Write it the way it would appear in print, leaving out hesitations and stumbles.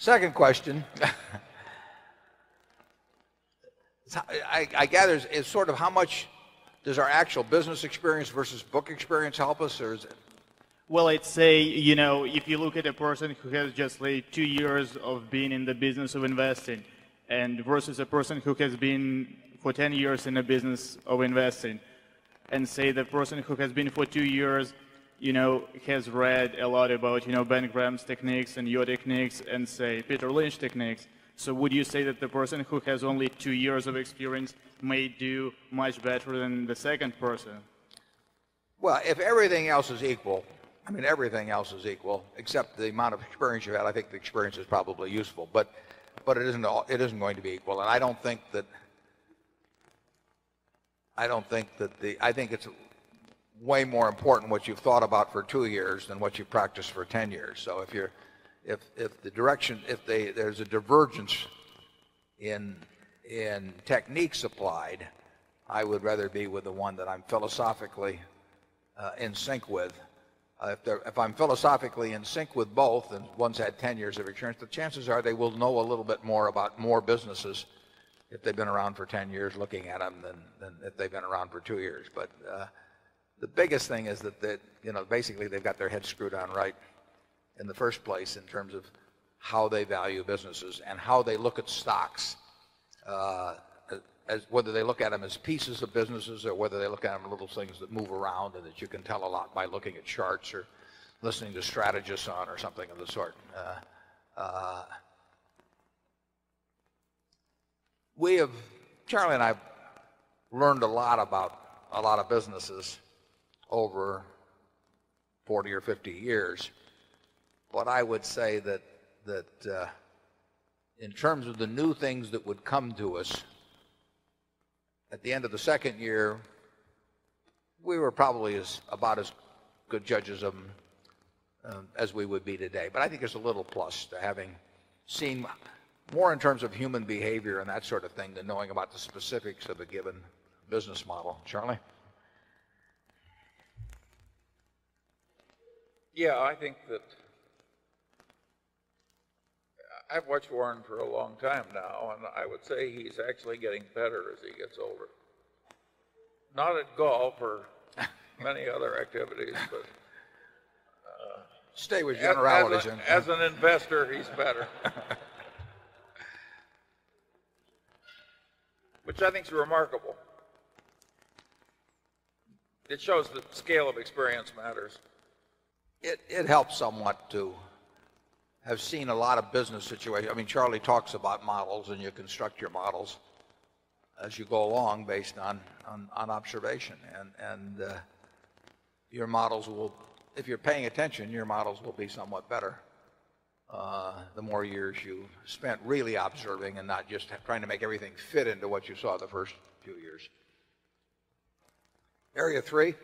Second question, I gather is sort of how much does our actual business experience versus book experience help us, or is it? Well, I'd say, you know, if you look at a person who has just like 2 years of being in the business of investing and versus a person who has been for 10 years in the business of investing, and say the person who has been for 2 years, you know, has read a lot about, you know, Ben Graham's techniques and your techniques and say Peter Lynch techniques. So would you say that the person who has only 2 years of experience may do much better than the second person? Well, if everything else is equal, I mean, everything else is equal except the amount of experience you've had. I think the experience is probably useful, but it isn't going to be equal. And I think it's way more important what you've thought about for 2 years than what you've practiced for 10 years. So if there's a divergence in techniques applied, I would rather be with the one that I'm philosophically in sync with. If I'm philosophically in sync with both, and one's had 10 years of experience, the chances are they will know a little bit more about more businesses if they've been around for 10 years looking at them than if they've been around for 2 years. But the biggest thing is that you know, basically they've got their heads screwed on right in the first place in terms of how they value businesses and how they look at stocks, as whether they look at them as pieces of businesses or whether they look at them as little things that move around and that you can tell a lot by looking at charts or listening to strategists on or something of the sort. Charlie and I have learned a lot about a lot of businesses over 40 or 50 years. But I would say that in terms of the new things that would come to us, at the end of the second year, we were probably about as good judges of them as we would be today. But I think there's a little plus to having seen more in terms of human behavior and that sort of thing than knowing about the specifics of a given business model. Charlie? Yeah, I think that I've watched Warren for a long time now, and I would say he's actually getting better as he gets older. Not at golf or many other activities, but stay with generalities. As an investor, he's better. Which I think is remarkable. It shows that scale of experience matters. It helps somewhat to have seen a lot of business situations. I mean, Charlie talks about models, and you construct your models as you go along based on observation. And your models will, if you're paying attention, your models will be somewhat better the more years you spent really observing and not just trying to make everything fit into what you saw the first few years. Area 3.